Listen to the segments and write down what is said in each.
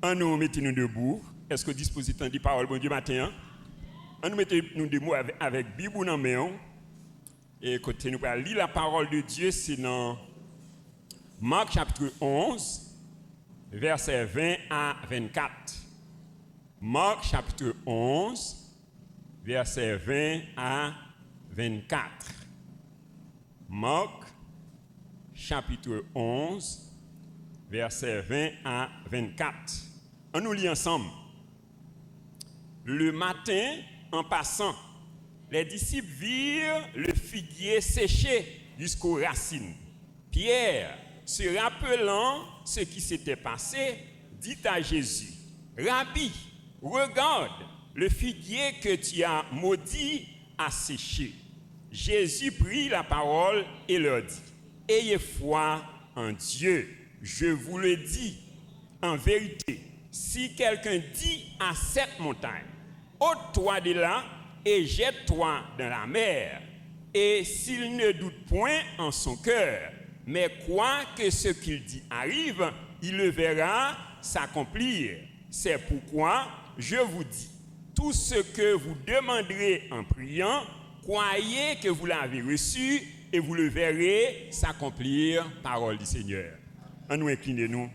En nous mettons-nous debout. Est-ce que disposition dit parole bon Dieu matin? En nous mettons-nous debout avec Bible dans main. Et côté nous allons lire la parole de Dieu, c'est dans Marc chapitre 11, versets 20 à 24. Marc chapitre 11, versets 20 à 24. Marc chapitre 11, versets 20 à 24. On nous lit ensemble. Le matin, en passant, les disciples virent le figuier séché jusqu'aux racines. Pierre, se rappelant ce qui s'était passé, dit à Jésus, « Rabbi, regarde, le figuier que tu as maudit a séché. » Jésus prit la parole et leur dit, « Ayez foi en Dieu, je vous le dis, en vérité, si quelqu'un dit à cette montagne, ôte-toi de là et jette-toi dans la mer, et s'il ne doute point en son cœur, mais croit que ce qu'il dit arrive, il le verra s'accomplir. C'est pourquoi je vous dis, tout ce que vous demanderez en priant, croyez que vous l'avez reçu et vous le verrez s'accomplir. Parole du Seigneur. En nous inclinez-nous.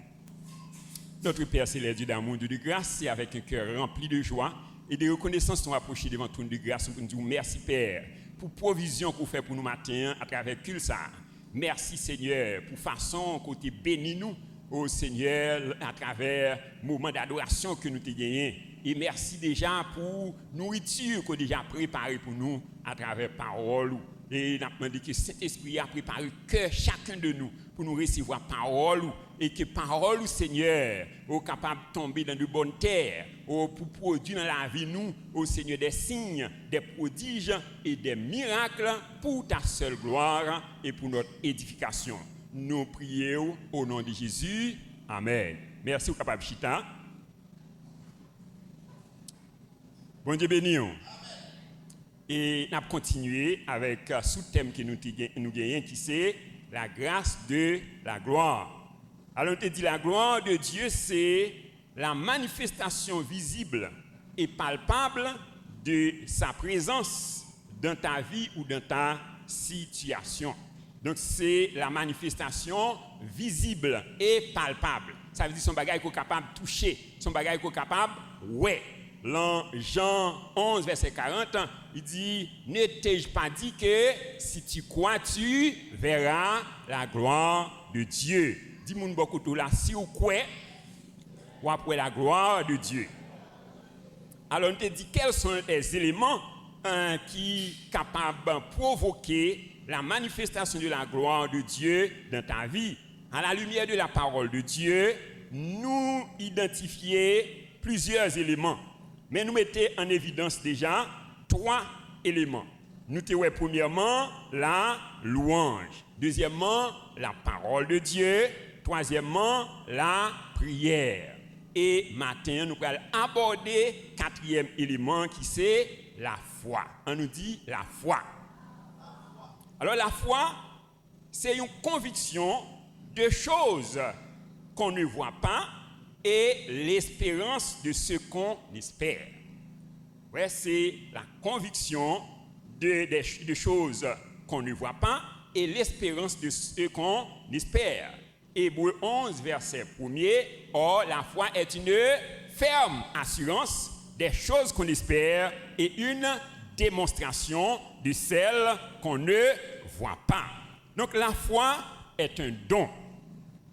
Notre Père céleste, Dieu d'amour, Dieu de grâce, c'est avec un cœur rempli de joie et de reconnaissance nous approcher devant ton de grâce pour nous dire merci Père pour provision qu'on fait pour nous matin à travers Culsa. Merci Seigneur pour façon côté béni nous au Seigneur à travers moment d'adoration que nous t'ai gagné. Et merci déjà pour nourriture qu'on a déjà préparée pour nous à travers parole. Et nous avons demandé que Saint-Esprit a préparé que chacun de nous pour nous recevoir parole et que parole, Seigneur, est capable de tomber dans de bonnes terres pour produire dans la vie nous, au Seigneur, des signes, des prodiges et des miracles pour ta seule gloire et pour notre édification. Nous prions au nom de Jésus. Amen. Merci au capable Chita. Bon Dieu béni. Et nous allons continuer avec un sous-thème que nous gagnons qui c'est la grâce de la gloire. Alors on te dit la gloire de Dieu c'est la manifestation visible et palpable de sa présence dans ta vie ou dans ta situation. Donc c'est la manifestation visible et palpable. Ça veut dire son bagage qu'on est capable de toucher, son bagage qu'on est capable ouais. Dans Jean 11, verset 40, il dit, ne t'ai-je pas dit que si tu crois, tu verras la gloire de Dieu. Dis-moi beaucoup tout là, si vous croyez, ou après la gloire de Dieu. Alors, on te dit quels sont les éléments qui sont capables de provoquer la manifestation de la gloire de Dieu dans ta vie. À la lumière de la parole de Dieu, nous identifions plusieurs éléments. Mais nous mettons en évidence déjà 3 éléments. Nous avons premièrement la louange. Deuxièmement, la parole de Dieu. Troisièmement, la prière. Et maintenant, nous allons aborder 4e élément qui c'est la foi. On nous dit la foi. Alors la foi, c'est une conviction de choses qu'on ne voit pas et l'espérance de ce qu'on espère. Ouais, c'est la conviction de choses qu'on ne voit pas et l'espérance de ce qu'on espère. Hébreux 11, verset 1er, or la foi est une ferme assurance des choses qu'on espère et une démonstration de celles qu'on ne voit pas. Donc la foi est un don.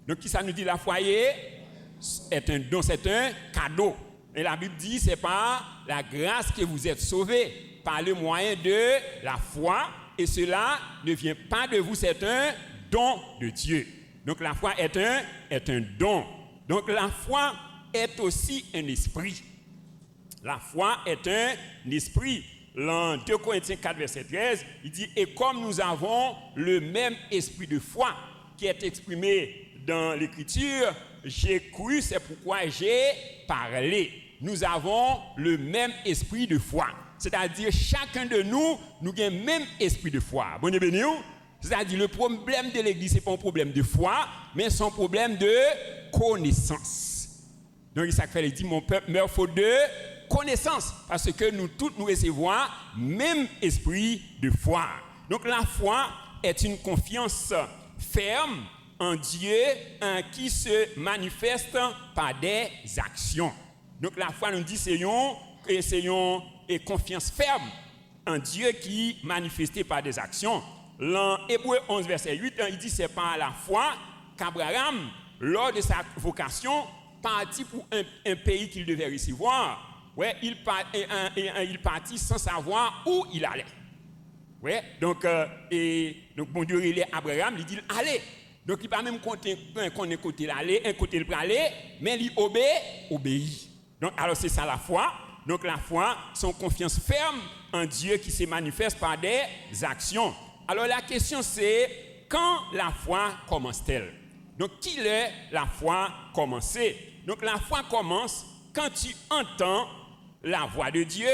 Donc qui ça nous dit la foi est un don, c'est un cadeau. Et la Bible dit, c'est par la grâce que vous êtes sauvés, par le moyen de la foi, et cela ne vient pas de vous, c'est un don de Dieu. Donc la foi est un don. Donc la foi est aussi un esprit. La foi est un esprit. Dans 2 Corinthiens 4, verset 13, il dit, et comme nous avons le même esprit de foi qui est exprimé dans l'écriture, j'ai cru, c'est pourquoi j'ai parlé. Nous avons le même esprit de foi. C'est-à-dire, chacun de nous, nous avons le même esprit de foi. Bon Dieu béni. C'est-à-dire, le problème de l'église, ce n'est pas un problème de foi, mais c'est un problème de connaissance. Donc, ça fait, il dit, mon peuple meurt faute de connaissance, parce que nous tous nous recevons même esprit de foi. Donc, la foi est une confiance ferme en Dieu qui se manifeste par des actions. Donc, la foi nous dit, c'est une confiance ferme en Dieu qui manifesté par des actions. Dans Hébreux 11, verset 8, il dit, c'est par la foi qu'Abraham, lors de sa vocation, partit pour un pays qu'il devait recevoir. Ouais, il partit sans savoir où il allait. Ouais, donc bon Dieu, il est Abraham, il dit allez. Donc il ne va même compter qu'on est côté l'aller, un côté le aller, mais il obéit. Donc alors c'est ça la foi. Donc la foi, son confiance ferme en Dieu qui se manifeste par des actions. Alors la question c'est, quand la foi commence-t-elle? Donc qui est la foi commencée? Donc la foi commence quand tu entends la voix de Dieu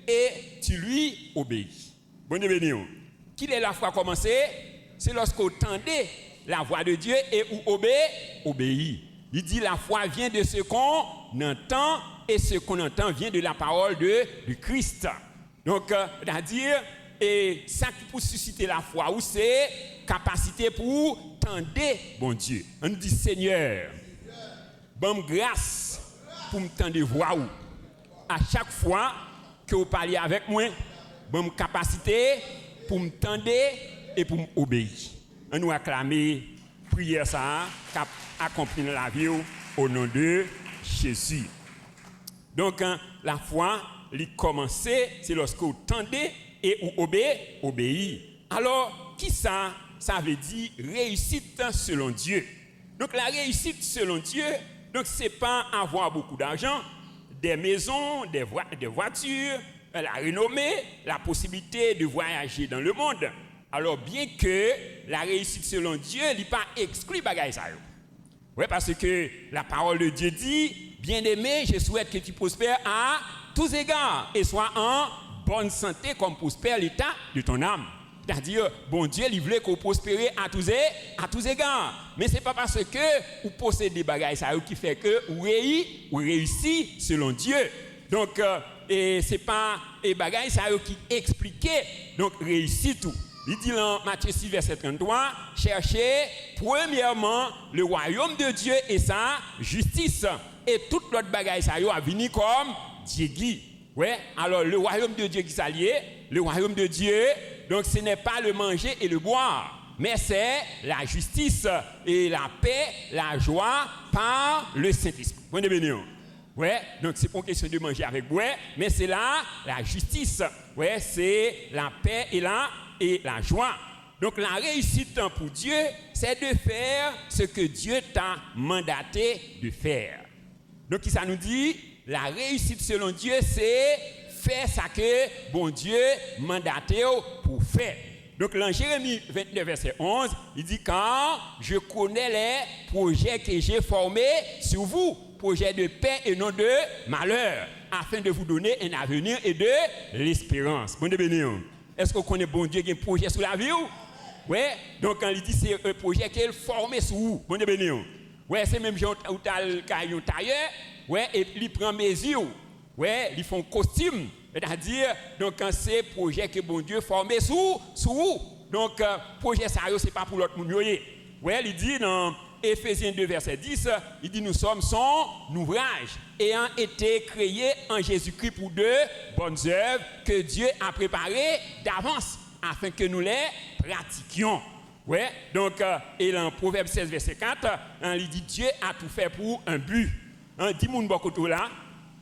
et tu lui obéis. Bon Dieu béni. Qui est la foi commencée? C'est lorsque vous entendez la voix de Dieu et vous obéit. Il dit la foi vient de ce qu'on entend et ce qu'on entend vient de la parole du Christ. Donc, c'est-à-dire, et ça qui peut susciter la foi, ou c'est capacité pour tendre bon Dieu. On dit Seigneur, bonne grâce pour me tendre voix ou. À chaque fois que vous parlez avec moi, bonne capacité pour me tendre et pour m'obéir. On nous acclamer prière ça, qui accomplit la vie au nom de Jésus. Donc, la foi, elle commence, c'est lorsque vous tendez et vous obéissez. Alors, qui ça veut dire réussite selon Dieu. Donc, la réussite selon Dieu, donc c'est pas avoir beaucoup d'argent, des maisons, des voitures, la renommée, la possibilité de voyager dans le monde. Alors, bien que la réussite selon Dieu n'est pas exclue bagaille ça. Oui, parce que la parole de Dieu dit, bien-aimé, je souhaite que tu prospères à tous égards et sois en bonne santé comme prospère l'état de ton âme. C'est-à-dire, bon Dieu, il voulait que vous prospérez à tous égards. Mais ce n'est pas parce que vous possédez des bagailles qui fait que vous réussissez selon Dieu. Donc, et ce n'est pas les bagailles qui expliquaient, donc réussir tout. Il dit dans Matthieu 6, verset 33, cherchez premièrement le royaume de Dieu et sa justice. Et toute l'autre bagaille a venu comme Dieu. Ouais, alors le royaume de Dieu qui s'allie, le royaume de Dieu, donc ce n'est pas le manger et le boire, mais c'est la justice et la paix, la joie par le Saint-Esprit. Bon béni. Ouais, donc c'est pas une question de manger avec boire, mais c'est la justice. Ouais, c'est la paix et la joie. Donc la réussite pour Dieu, c'est de faire ce que Dieu t'a mandaté de faire. Donc ça nous dit, la réussite selon Dieu, c'est faire ce que bon Dieu mandaté pour faire. Donc dans Jérémie 29, verset 11, il dit, car je connais les projets que j'ai formés sur vous, projets de paix et non de malheur, afin de vous donner un avenir et de l'espérance. Bon Dieu béni. Est-ce qu'on connaît bon Dieu qui a un projet sur la vie? Oui. Donc, quand il dit c'est un projet qui est formé sur vous. Bon Dieu béni. Oui, c'est même gens où tu as un tailleur. Oui, et puis il prend mesure. Oui, ils font costume. C'est-à-dire, donc, quand c'est un projet que bon Dieu formé sur vous. Donc, projet ça, ce n'est pas pour l'autre monde. Oui, il dit dans Éphésiens 2, verset 10, il dit nous sommes son ouvrage, ayant été créés en Jésus-Christ pour de bonnes œuvres que Dieu a préparées d'avance afin que nous les pratiquions. Ouais, donc, et dans Proverbe 16, verset 4, il dit Dieu a tout fait pour un but. Dis-moi beaucoup là,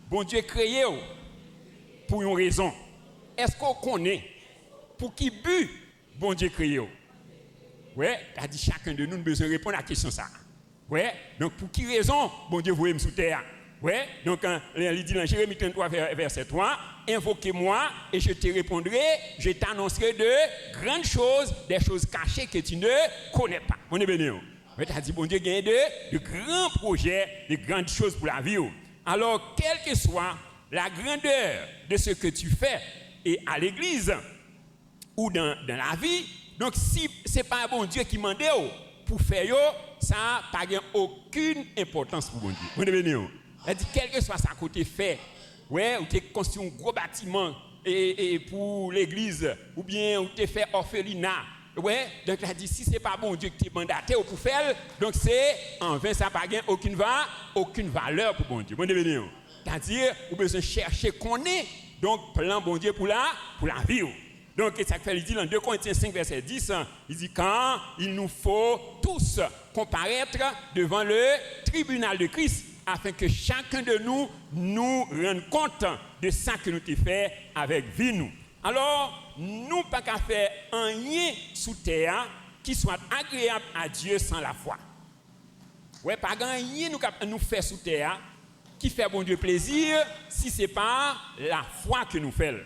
bon Dieu créé pour une raison. Est-ce qu'on connaît pour qui but bon Dieu créé? Oui, t'as dit chacun de nous a besoin de répondre à la question ça. Oui, donc pour qui raison bon Dieu voulait me sous terre? Oui, donc il dit dans Jérémie 33, verset 3, invoquez-moi et je te répondrai, je t'annoncerai de grandes choses, des choses cachées que tu ne connais pas. On est béni. Oui, t'as dit bon Dieu gagne de grands projets, de grandes choses pour la vie. Alors, quelle que soit la grandeur de ce que tu fais et à l'église ou dans la vie, donc, si ce n'est pas un bon Dieu qui m'a pour faire, ça n'a pas aucune importance pour bon Dieu. Vous devez venir. Elle dit, quel que soit ça côté fait, ouais, ou tu construit un gros bâtiment et pour l'église, ou bien ou tu fait orphelinat, ouais, donc elle dit, si ce n'est pas bon Dieu qui t'a mandaté pour faire, donc c'est en vain, ça n'a pas aucune valeur pour bon Dieu. Bon Dieu, c'est-à-dire, vous besoin chercher qu'on est, donc plan bon Dieu pour la vie. Donc, ça fait, il dit dans 2 Corinthiens 5, verset 10, il dit, quand il nous faut tous comparaître devant le tribunal de Christ, afin que chacun de nous rende compte de ça que nous avons fait avec vie. Nous. Alors, nous pas qu'à faire rien sous terre qui soit agréable à Dieu sans la foi. Ouais, pas rien nous faire sous terre qui fait bon Dieu plaisir si ce n'est pas la foi que nous faisons.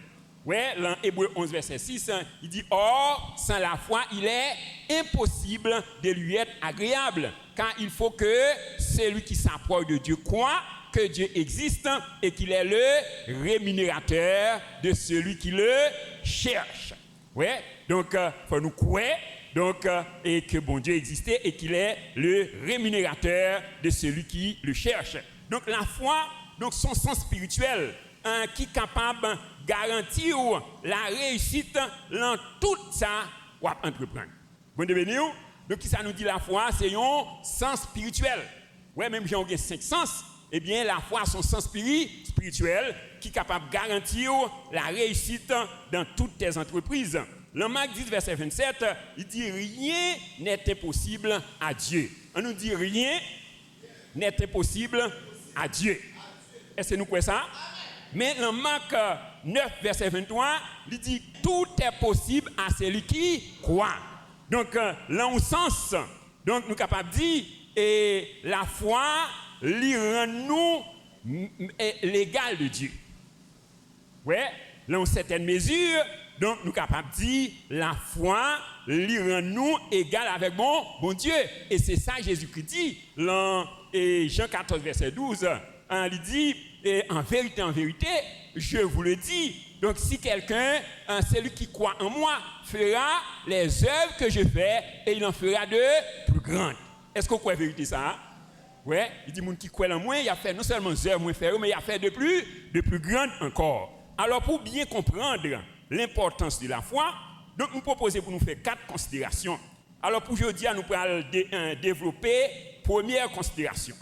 Ouais, dans Hébreux 11, verset 6, il dit, or, sans la foi, il est impossible de lui être agréable, car il faut que celui qui s'approche de Dieu croit que Dieu existe et qu'il est le rémunérateur de celui qui le cherche. Ouais, donc, faut nous croire, donc, et que bon Dieu existait et qu'il est le rémunérateur de celui qui le cherche. Donc, la foi, donc, son sens spirituel, qui est capable de garantir la réussite dans tout ça qu'on va entreprendre. Bon Dieu béni. Donc, qui ça nous dit la foi, c'est un sens spirituel. Ouais, même si on a 5 sens, eh bien, la foi a son sens spirituel qui est capable de garantir la réussite dans toutes tes entreprises. Dans Marc 10, verset 27, il dit rien n'est impossible à Dieu. On nous dit rien n'est impossible à Dieu. Est-ce que nous croyons ça? Mais dans Marc 9, verset 23, il dit tout est possible à celui qui croit. Donc, là, on sens, donc, nous sommes capables de dire, et la foi, lui rend nous l'égal de Dieu. Ouais, là, en certaine mesure, donc, nous sommes capables de dire, la foi, lui rend nous égal avec bon Dieu. Et c'est ça, Jésus-Christ dit, dans Jean 14, verset 12, il dit, et en vérité, je vous le dis. Donc, si quelqu'un, celui qui croit en moi, fera les œuvres que je fais et il en fera de plus grandes. Est-ce que vous croyez vérité ça? Oui, il dit, mon qui croit en moi, il a fait non seulement des œuvres, mais il a fait de plus grandes encore. Alors, pour bien comprendre l'importance de la foi, donc nous proposons pour nous faire 4 considérations. Alors, pour aujourd'hui, nous allons développer première considération.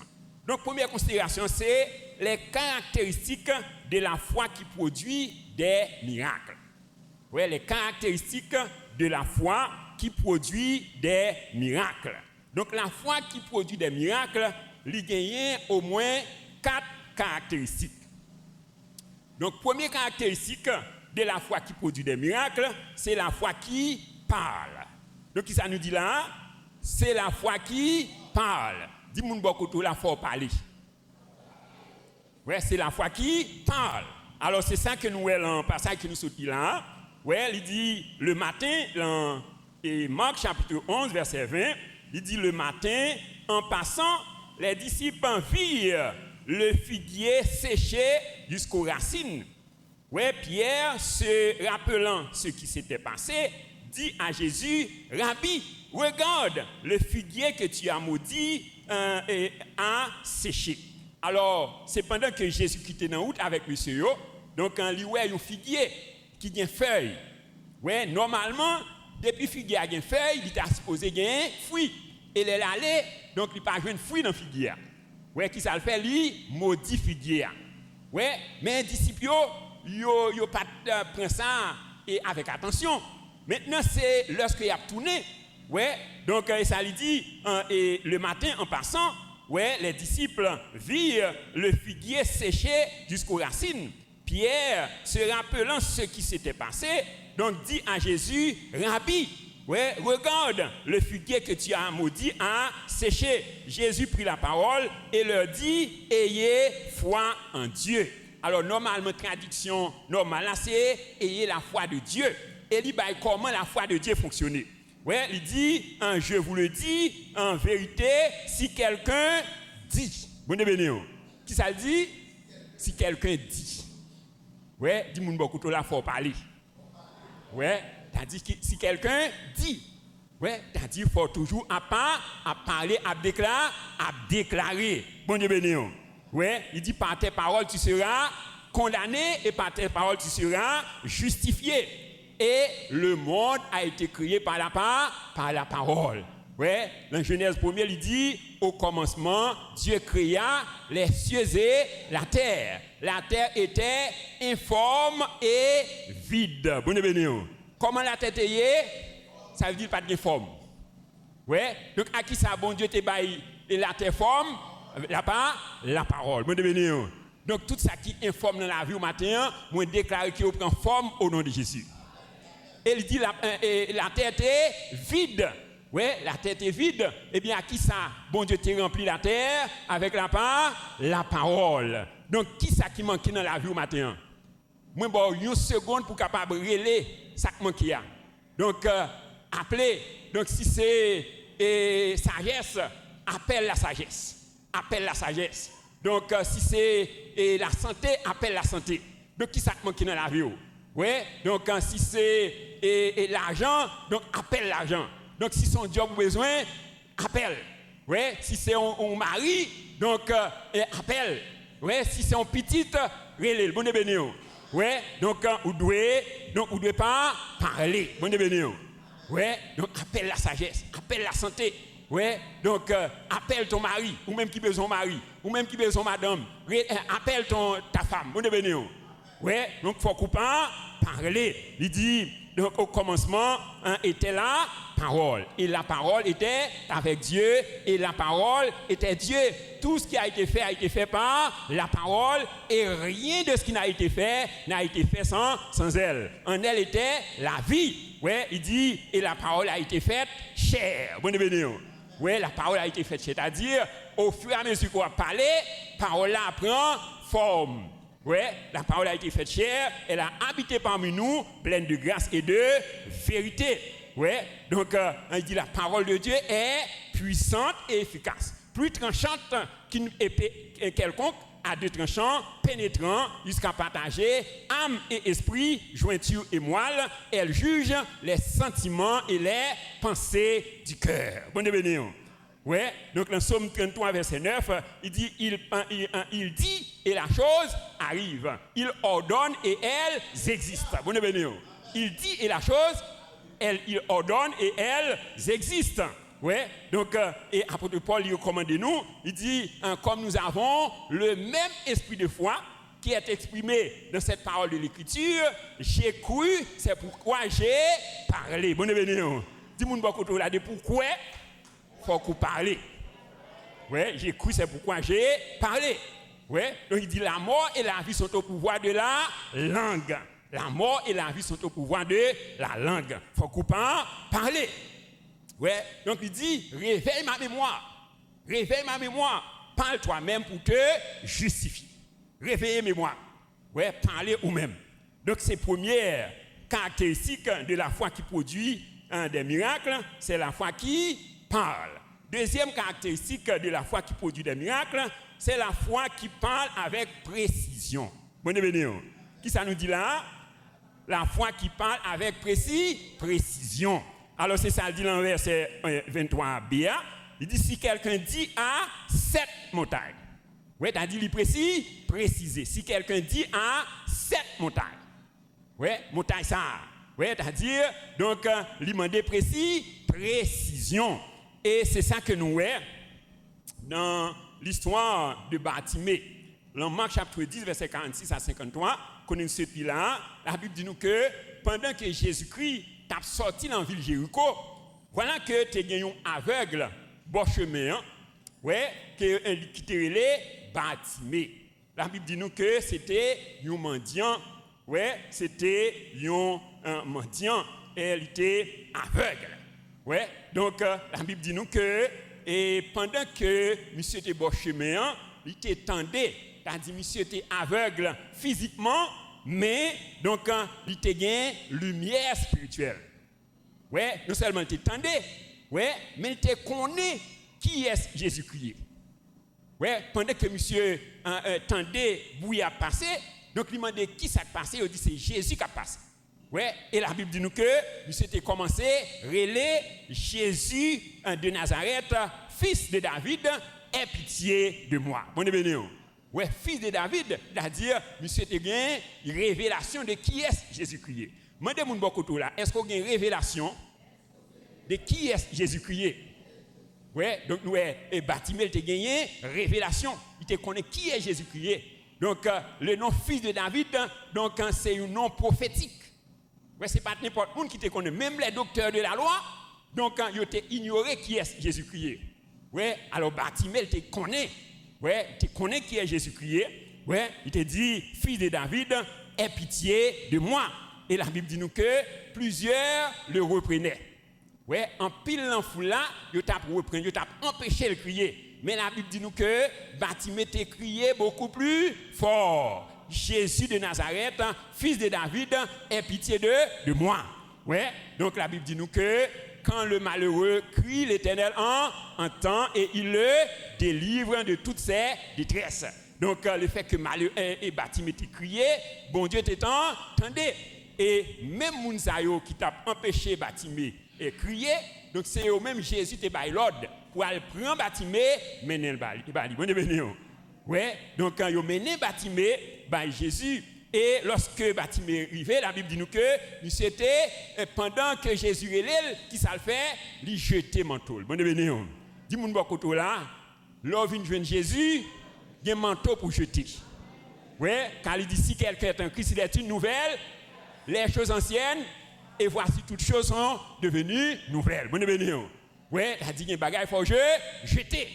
Donc, première considération, c'est les caractéristiques de la foi qui produit des miracles. Oui, les caractéristiques de la foi qui produit des miracles. Donc, la foi qui produit des miracles, il gagne au moins 4 caractéristiques. Donc, première caractéristique de la foi qui produit des miracles, c'est la foi qui parle. Donc, qui ça nous dit là? C'est la foi qui parle. Dis-moi beaucoup la foi parler. Ouais, c'est la foi qui parle. Alors, c'est ça que nous voyons dans le passage que nous sortons là. Ouais, il dit le matin, dans Marc chapitre 11, verset 20, il dit le matin, en passant, les disciples virent le figuier séché jusqu'aux racines. Ouais, Pierre, se rappelant ce qui s'était passé, dit à Jésus, Rabbi, regarde, le figuier que tu as maudit a séché. Alors, c'est pendant que Jésus quittait dans la route avec monsieur, donc quand il voit un figuier qui a une feuille, ouais, normalement, depuis le figuier a une feuille, il est supposé avoir un fruit. Et il est allé, donc il n'a pas joué un fruit dans le figuier. Ouais, qui ça le fait, lui, maudit figuier. Ouais, mais les disciples, ils n'ont pas pris ça et avec attention. Maintenant, c'est lorsqu'il a tourné, ouais, donc ça lui dit, et le matin en passant, ouais, les disciples virent le figuier séché jusqu'aux racines. Pierre, se rappelant ce qui s'était passé, donc dit à Jésus, Rabbi, ouais, regarde, le figuier que tu as maudit a séché. Jésus prit la parole et leur dit, ayez foi en Dieu. Alors, normalement, traduction normale, là, c'est ayez la foi de Dieu. Et il dit, comment la foi de Dieu fonctionne? Ouais, il dit, je vous le dis, en vérité, si quelqu'un dit, bon béni, qui ça dit? Si quelqu'un dit. Ouais, dis-moi beaucoup trop là, faut parler. Ouais, t'as dit que si quelqu'un dit, ouais, t'as dit qu'il faut toujours à parler, à déclarer. Bon Dieu béni. Ouais, il dit par tes paroles tu seras condamné et par tes paroles tu seras justifié. Et le monde a été créé par la parole. Ouais, dans Genèse 1er, il dit au commencement, Dieu créa les cieux et la terre. La terre était informe et vide. Bonne béni. Comment la terre était? Ça veut dire pas de forme. Ouais, donc à qui ça bon Dieu te baille la terre forme? La parole. Bonne béni. Donc tout ça qui informe dans la vie au matin, moi déclare qu'il prend forme au nom de Jésus. Et il dit la terre était vide. Oui, la terre est vide. Eh bien, à qui ça? Bon Dieu t'a rempli la terre avec la parole. Donc, qui ça qui manque dans la vie au matin? Moi, bon, une seconde pour capable de relayer ça qui manque. Donc, appelez. Donc, si c'est sagesse, appelle la sagesse. Appelle la sagesse. Donc, si c'est la santé, appelle la santé. Donc, qui ça qui manque dans la vie? Oui, donc, si c'est l'argent, donc, appelle l'argent. Donc, si son job besoin, appelle. Ouais, si c'est un mari, donc appelle. Ouais, si c'est un petit, relève. Bonne béni. Ouais, donc vous devez pas parler. Bonne béni. Ouais, donc appelle la sagesse, appelle la santé. Ouais, donc appelle ton mari, ou même qui besoin mari, ou même qui besoin madame. Appelle ta femme. Bonne béni. Ouais, donc faut couper parler. Il dit donc au commencement était la parole. Et la parole était avec Dieu. Et la parole était Dieu. Tout ce qui a été fait par la parole. Et rien de ce qui n'a été fait sans elle. En elle était la vie. Ouais, il dit, et la parole a été faite chair. Bonne béni. Ouais, la parole a été faite chair. C'est-à-dire, au fur et à mesure qu'on va parler, parole là prend forme. Ouais, la parole a été faite chair, elle a habité parmi nous, pleine de grâce et de vérité. Ouais, donc il dit la parole de Dieu est puissante et efficace, plus tranchante qu'une épée quelconque, à deux tranchants, pénétrant jusqu'à partager âme et esprit, jointure et moelle. Elle juge les sentiments et les pensées du cœur. Bonne béni. Ouais, donc dans Psaume 33, verset 9, il dit, il dit et la chose arrive. Il ordonne et elles existent. Bonne béni. Il dit et la chose, il ordonne et elles existent. Ouais, donc, et apôtre Paul, il recommande nous, il dit, comme nous avons le même esprit de foi qui est exprimé dans cette parole de l'Écriture, j'ai cru, c'est pourquoi j'ai parlé. Bonne béni. Dis-moi beaucoup là de pourquoi faut qu'on parle. Ouais, j'ai cru, c'est pourquoi j'ai parlé. Ouais, donc il dit la mort et la vie sont au pouvoir de la langue. La mort et la vie sont au pouvoir de la langue. Faut qu'on parle. Ouais, donc il dit réveille ma mémoire. Réveille ma mémoire. Parle toi-même pour te justifier. Réveille mémoire. Ouais, parlez vous-même. Donc c'est première caractéristique de la foi qui produit des miracles, c'est la foi qui parle. Deuxième caractéristique de la foi qui produit des miracles, c'est la foi qui parle avec précision. Bonne béni. Qui ça nous dit là? La foi qui parle avec précision. Alors c'est ça, il dit dans le verset 23b. Il dit si quelqu'un dit à cette montagne. Oui, t'as dit il précis, préciser. Si quelqu'un dit à cette montagne. Oui, montagne ça. Oui, c'est-à-dire, donc, il demande précision. Et c'est ça que nous voyons dans l'histoire de Bartimée. Dans Marc chapitre 10, verset 46 à 53, connaissons ce pays-là, la Bible dit nous que pendant que Jésus-Christ t'a sorti dans la ville Jéricho, voilà que tu as un aveugle, bon chemin, qui t'a relé Bartimée. La Bible dit nous que c'était un mendiant, c'était un mendiant, et il était aveugle. Ouais, donc la Bible dit nous que et pendant que monsieur était bon chemin, il était tendé, c'est-à-dire monsieur était aveugle physiquement, mais donc il était gain lumière spirituelle. Ouais, non seulement il était tendé, ouais, mais il était connaît qui est Jésus-Christ. Ouais, pendant que monsieur tendait, bouillie a passé, donc il demandait qui ça a passé, il dit c'est Jésus qui a passé. Ouais, et la Bible dit nous que monsieur était commencé relais Jésus de Nazareth, fils de David, aie pitié de moi. Bonne béni. Ouais, fils de David, c'est-à-dire, monsieur te gagne une révélation de qui est Jésus-Christ. Mandez mon beaucoup là, est-ce qu'on a une révélation de qui est Jésus-Christ? Ouais, donc nous et Bartimée te gagné révélation, il te connaît qui est Jésus-Christ. Donc le nom fils de David, donc c'est un nom prophétique. Ouais, c'est pas n'importe qui te connaît, même les docteurs de la loi, donc ils ont ignoré qui est Jésus-Christ. Ouais, alors Bartimée te connaît. Ouais, tu connais qui est Jésus-Christ. Ouais, il te dit, fils de David, aie pitié de moi. Et la Bible dit nous que plusieurs le reprenaient. Ouais, en pile en foule là, il t'a repris, il t'a empêché de crier. Mais la Bible dit nous que Bartimée t'a crié beaucoup plus fort. Jésus de Nazareth, fils de David, aie pitié de moi. Ouais, donc la Bible dit nous que quand le malheureux crie, l'Éternel entend et il le délivre de toutes ses détresses. Donc le fait que malheureux et Bartimée crié, bon Dieu t'entendait. Et même Mounsayo qui t'a empêché Bartimée et crier, donc c'est au même Jésus te bail l'ordre pour aller prendre Bartimée, mener le bali. Bon Dieu. Ouais, donc quand il mené Bartimée, Jésus. Et lorsque Bartimée est arrivé, la Bible dit nous que c'était pendant que Jésus est là, qui ça le fait, il jetait manteau. Bon Dieu. Dis-moi beaucoup là, l'homme vient joindre Jésus, il y a un manteau pour jeter. Ouais, quand il dit si quelqu'un est en Christ, il est une nouvelle, les choses anciennes, et voici toutes choses sont devenues nouvelles. Bon Dieu. Ouais, il a dit qu'il y a un bagage, il faut jeter.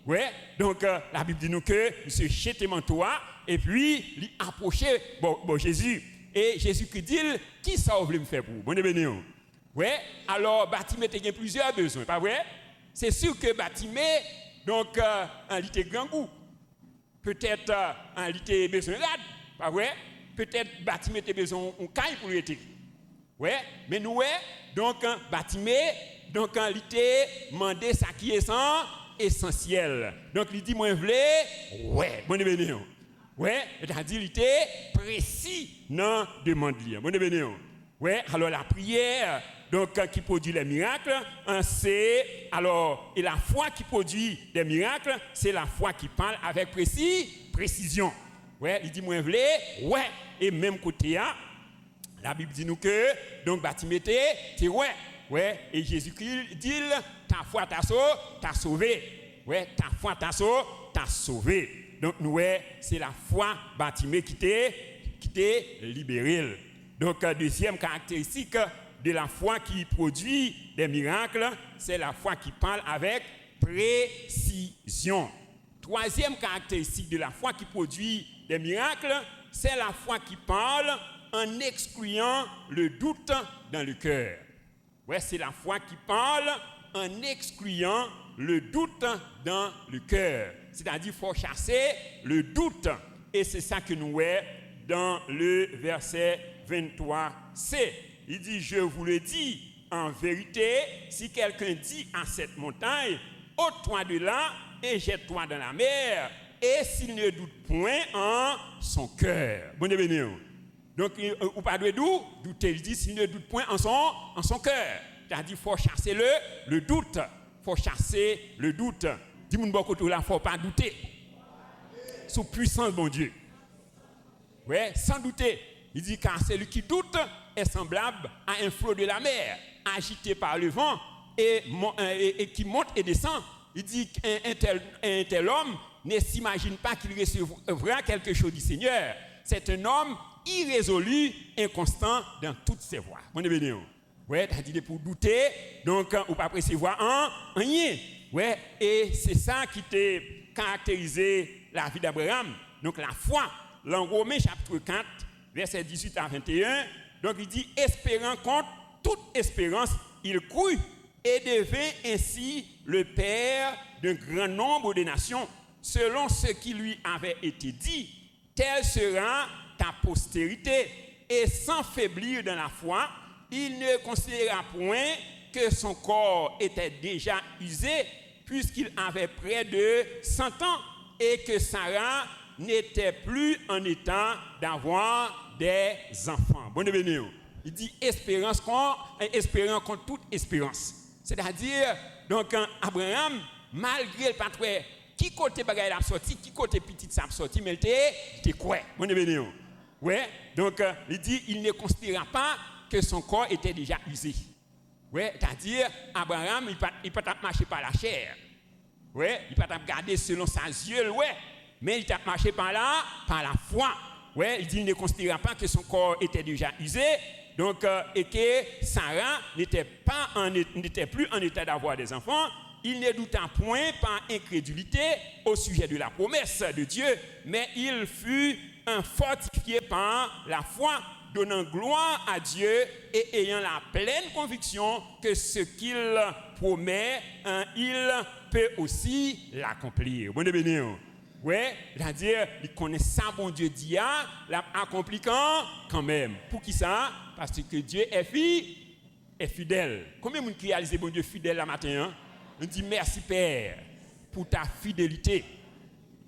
Ouais, donc la Bible dit nous que monsieur jetait manteau et puis il approchait Jésus. Et Jésus qui dit qui ça vous voulez me faire pour vous? Bon Dieu. Ouais, alors Bartimée a plusieurs besoins, pas vrai? C'est sûr que Bartimée, donc, il était grand goût. Peut-être il était besoin de rad, pas vrai? Peut-être Bartimée a besoin d'un caille pour lui être. Ouais, mais nous, donc, Bartimée, donc, il était demandé ça qui est sans essentiel. Donc, il dit, moi, je voulais, ouais, bon Dieu. Ouais, c'est-à-dire, il était précis dans la demande. Bon Dieu. Ouais, alors la prière, donc, qui produit les miracles, c'est, alors, et la foi qui produit des miracles, c'est la foi qui parle avec précision. Ouais, il dit, moi, je voulais, ouais, et même côté, la Bible dit nous que, donc, Bartimée était, ouais, et Jésus-Christ dit, ta foi t'a sauvé. Ouais, ta foi t'a sauvé. Donc, nous, c'est la foi Bartimée qui t'est libéré. Donc, deuxième caractéristique de la foi qui produit des miracles, c'est la foi qui parle avec précision. Troisième caractéristique de la foi qui produit des miracles, c'est la foi qui parle en excluant le doute dans le cœur. Ouais, c'est la foi qui parle en excluant le doute dans le cœur. C'est-à-dire qu'il faut chasser le doute. Et c'est ça que nous voyons dans le verset 23c. Il dit, je vous le dis, en vérité, si quelqu'un dit à cette montagne, ôte-toi de là et jette-toi dans la mer, et s'il ne doute point en son cœur. Bon Dieu. Donc, ou pas de douter, il dit, s'il ne doute point en son cœur. C'est-à-dire qu'il faut chasser le doute. Il faut chasser le doute. Dis-moi beaucoup tout là, il ne faut pas douter. Sous puissance, bon Dieu. Oui, sans douter. Il dit, car celui qui doute est semblable à un flot de la mer, agité par le vent et qui monte et descend. Il dit qu'un tel homme ne s'imagine pas qu'il recevra quelque chose du Seigneur. C'est un homme irrésolu, inconstant dans toutes ses voies. Bon Dieu. Ouais, t'as dit pour douter, donc ou pas précevoir rien. Ouais, et c'est ça qui t'a caractérisé la vie d'Abraham. Donc la foi, dans Romains chapitre 4, verset 18 à 21, donc il dit, espérant contre toute espérance, il crut et devint ainsi le père d'un grand nombre de nations, selon ce qui lui avait été dit, telle sera ta postérité. Et sans faiblir dans la foi, il ne considéra point que son corps était déjà usé, puisqu'il avait près de 100 ans, et que Sarah n'était plus en état d'avoir des enfants. Bon Dieu. Il dit espérant contre toute espérance. C'est-à-dire, donc, Abraham, malgré le patrouille qui côté bagaille l'a sorti, qui côté petite ça sorti, mais il était quoi? Bon béni. Ouais, donc il dit il ne considéra pas que son corps était déjà usé. Ouais, c'est-à-dire Abraham il peut pas marcher par la chair. Ouais, il peut pas garder selon sa yeux, ouais, mais il t'a marché par la foi. Ouais, il dit il ne considéra pas que son corps était déjà usé. Donc et que Sarah n'était plus en état d'avoir des enfants. Il ne douta point par incrédulité au sujet de la promesse de Dieu, mais il fut fortifié par la foi, donnant gloire à Dieu et ayant la pleine conviction que ce qu'il promet, il peut aussi l'accomplir. Bon béni. Oui, c'est-à-dire, il connaît ça, bon Dieu dit, l'a accompli quand même. Pour qui ça? Parce que Dieu est fidèle. Combien de gens qui réalisent bon Dieu fidèle la matin? On dit merci Père pour ta fidélité.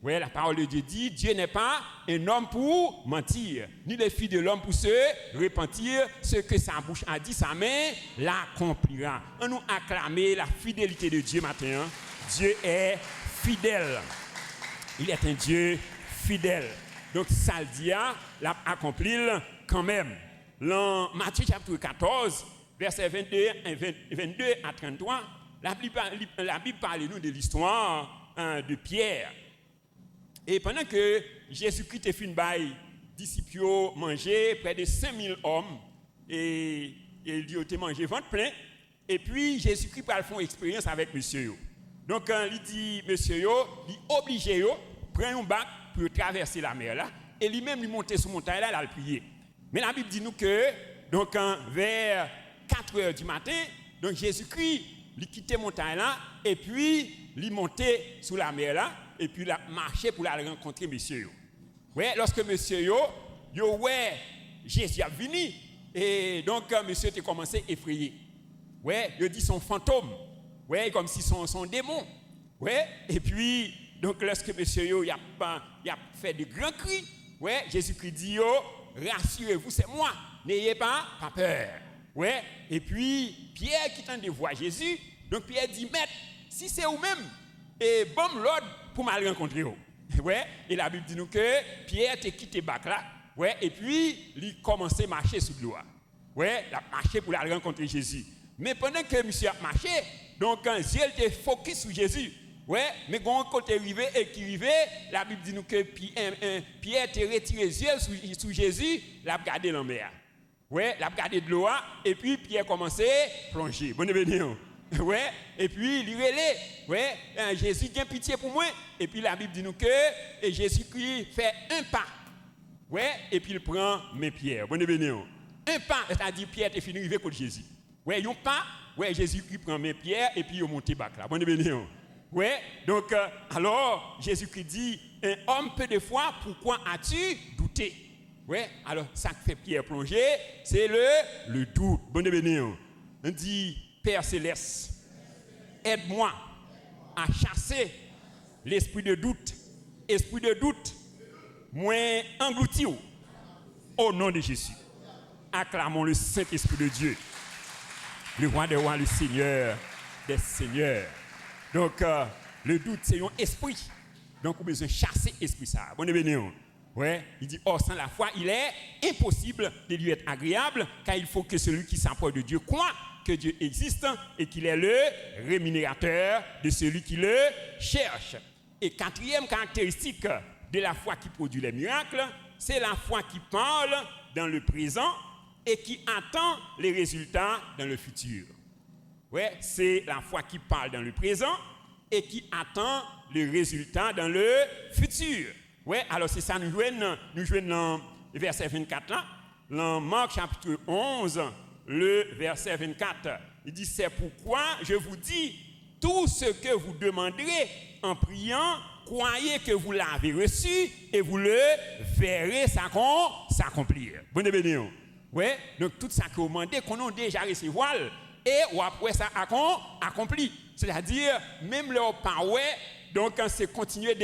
Oui, la parole de Dieu dit, Dieu n'est pas un homme pour mentir, ni le fils de l'homme pour se repentir. Ce que sa bouche a dit, sa main l'accomplira. On nous acclame la fidélité de Dieu matin. Dieu est fidèle. Il est un Dieu fidèle. Donc, ça le dit, l'a accompli quand même. Dans Matthieu chapitre 14, versets 22 à 33, la Bible parle nous de l'histoire de Pierre. Et pendant que Jésus-Christ a fait une baille, disciples manger près de 5000 hommes, et il dit, il mangé ventre plein, et puis Jésus-Christ va faire une expérience avec monsieur. Donc, il dit, monsieur, il oblige de prendre un bac pour traverser la mer là, et lui-même il monter sur la montagne là, il a le prier. Mais la Bible dit nous que, donc, vers 4 heures du matin, donc Jésus-Christ, il quittait la montagne là, et puis il montait sur la mer là, et puis il a marché pour aller rencontrer monsieur. Ouais, lorsque monsieur ouais, Jésus a venu, et donc monsieur a commencé à effrayer. Ouais, il dit son fantôme. Ouais, comme si son démon. Ouais, et puis, donc lorsque monsieur il a fait de grands cris, ouais, Jésus-Christ dit, rassurez-vous, c'est moi, n'ayez pas peur. Ouais, et puis, Pierre qui tente de voir Jésus, donc Pierre dit, maître, si c'est vous-même, et bon l'ordre pour m'aller rencontrer. Ouais, et la Bible dit nous que Pierre a quitté bac là, ouais, et puis, il commençait à marcher sous l'eau. Ouais, il a marché pour aller rencontrer Jésus. Mais pendant que monsieur a marché, donc quand Dieu était focus sur Jésus, ouais, mais quand on est arrivé et qui arrivait, la Bible dit nous que Pierre était retiré les yeux sur Jésus, il a regardé la mer. Ouais, il a regardé de l'eau et puis Pierre commençait à plonger. Bonne béni. Ouais, et puis il relait. Ouais, Jésus a pitié pour moi et puis la Bible dit nous que Jésus-Christ fait un pas. Ouais, et puis il prend mes pierres. Bonne béni. Un pas, c'est-à-dire Pierre est fini arrivé contre Jésus. Ouais, un pas. Ouais, Jésus-Christ prend mes pierres et puis il monte bac là. Bonne béni. Ouais, donc alors Jésus-Christ dit, un homme peu de foi, pourquoi as-tu douté? Ouais, alors ça qui fait Pierre plonger, c'est le doute. Bonne béni. On dit, Père Céleste, aide-moi à chasser l'esprit de doute. Esprit de doute, moi englouti au nom de Jésus. Acclamons le Saint-Esprit de Dieu, le roi des rois, le Seigneur des seigneurs. Donc, le doute, c'est un esprit. Donc, on a besoin de chasser l'esprit ça. Bonne béni. Ouais, il dit, sans la foi, il est impossible de lui être agréable, car il faut que celui qui s'approche de Dieu croit que Dieu existe et qu'il est le rémunérateur de celui qui le cherche. Et quatrième caractéristique de la foi qui produit les miracles, c'est la foi qui parle dans le présent et qui attend les résultats dans le futur. Ouais, c'est la foi qui parle dans le présent et qui attend les résultats dans le futur. Ouais, alors c'est ça, nous jouons dans le verset 24 là, dans Marc chapitre 11, le verset 24. Il dit, c'est pourquoi je vous dis, tout ce que vous demanderez en priant, croyez que vous l'avez reçu et vous le verrez s'accomplir. Bonne béni. Ouais, donc tout ça que vous demandez, qu'on a déjà reçu, et après ça accompli. C'est-à-dire, même leur parole, donc c'est continuer à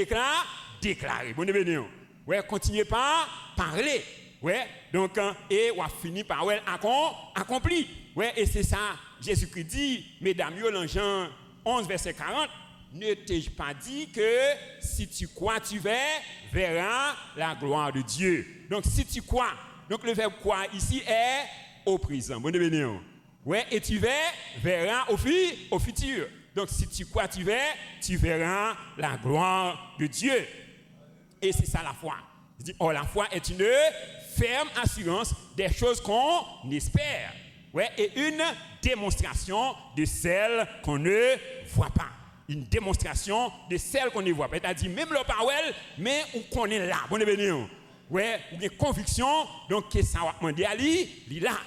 déclarer. Bonne béni. Ouais, continuez pas parler. Ouais, donc et on a fini par accompli. Ouais, et c'est ça Jésus-Christ dit, mesdames, dans Jean 11 verset 40, ne t'ai-je pas dit que si tu crois, tu verras la gloire de Dieu. Donc si tu crois, donc le verbe croire ici est au présent. Bon béni. Ouais, et tu verras au futur. Donc si tu crois, tu verras la gloire de Dieu. Et c'est ça la foi. Il dit, la foi est une ferme assurance des choses qu'on espère. Ouais, et une démonstration de celles qu'on ne voit pas. Une démonstration de celles qu'on ne voit pas. C'est-à-dire, même le parole, mais on est là. Bon béni. Ouais, ou bien conviction, donc que ça va demander à lui là.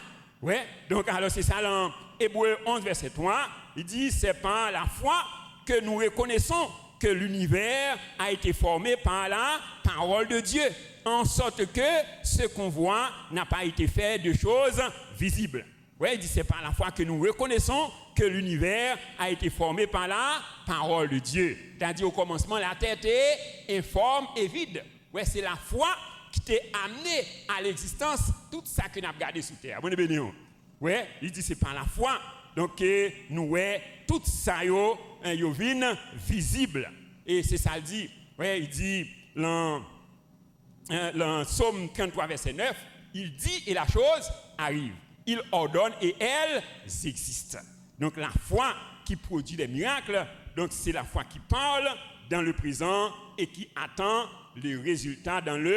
Ouais, donc alors c'est ça dans Hébreux 11, verset 3. Il dit, c'est par la foi que nous reconnaissons que l'univers a été formé par la parole de Dieu, en sorte que ce qu'on voit n'a pas été fait de choses visibles. Ouais, il dit, c'est par la foi que nous reconnaissons que l'univers a été formé par la parole de Dieu. C'est-à-dire, au commencement, la terre était informe et vide. Ouais, c'est la foi qui t'a amené à l'existence tout ça que nous avons gardé sous terre. Bon béni. Ouais, il dit, c'est par la foi. Donc, nous, ouais, tout ça, yo visible. Et c'est ça, il dit. Ouais, il dit, dans Psaume 33, verset 9, il dit, et la chose arrive. Il ordonne et elles existent. Donc, la foi qui produit des miracles, donc c'est la foi qui parle dans le présent et qui attend les résultats dans le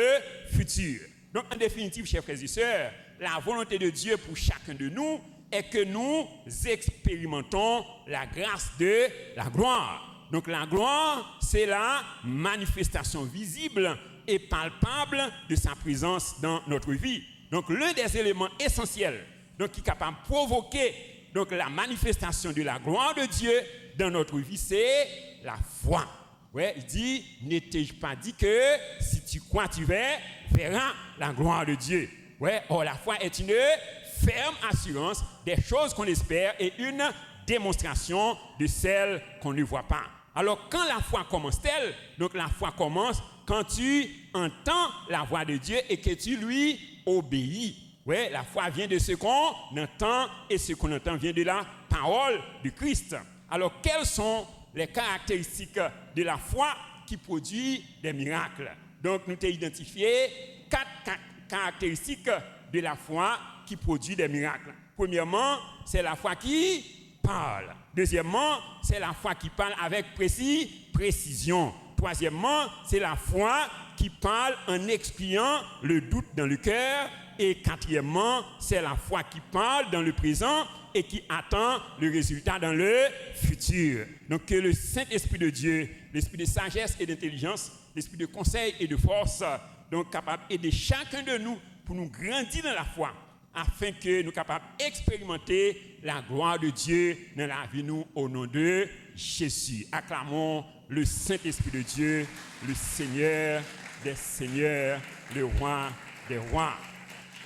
futur. Donc, en définitive, chers frères et sœurs, la volonté de Dieu pour chacun de nous est que nous expérimentons la grâce de la gloire. Donc, la gloire, c'est la manifestation visible et palpable de sa présence dans notre vie. Donc, l'un des éléments essentiels donc, qui est capable de provoquer donc, la manifestation de la gloire de Dieu dans notre vie, c'est la foi. Ouais, il dit, ne t'ai-je pas dit que si tu crois, tu verras la gloire de Dieu. Ouais, la foi est une ferme assurance des choses qu'on espère et une démonstration de celles qu'on ne voit pas. Alors, quand la foi commence-t-elle? Donc, la foi commence quand tu entends la voix de Dieu et que tu lui obéis. Ouais, la foi vient de ce qu'on entend et ce qu'on entend vient de la parole de Christ. Alors, quelles sont les caractéristiques de la foi qui produit des miracles? Donc, nous t'ai identifié 4 caractéristiques de la foi qui produit des miracles. Premièrement, c'est la foi qui parle. Deuxièmement, c'est la foi qui parle avec précision. Troisièmement, c'est la foi qui parle en expiant le doute dans le cœur. Et quatrièmement, c'est la foi qui parle dans le présent et qui attend le résultat dans le futur. Donc que le Saint-Esprit de Dieu, l'esprit de sagesse et d'intelligence, l'esprit de conseil et de force, donc capable d'aider chacun de nous pour nous grandir dans la foi, afin que nous soyons capables d'expérimenter la gloire de Dieu dans la vie nous au nom de Jésus. Acclamons le Saint-Esprit de Dieu, le Seigneur des seigneurs, le roi des rois.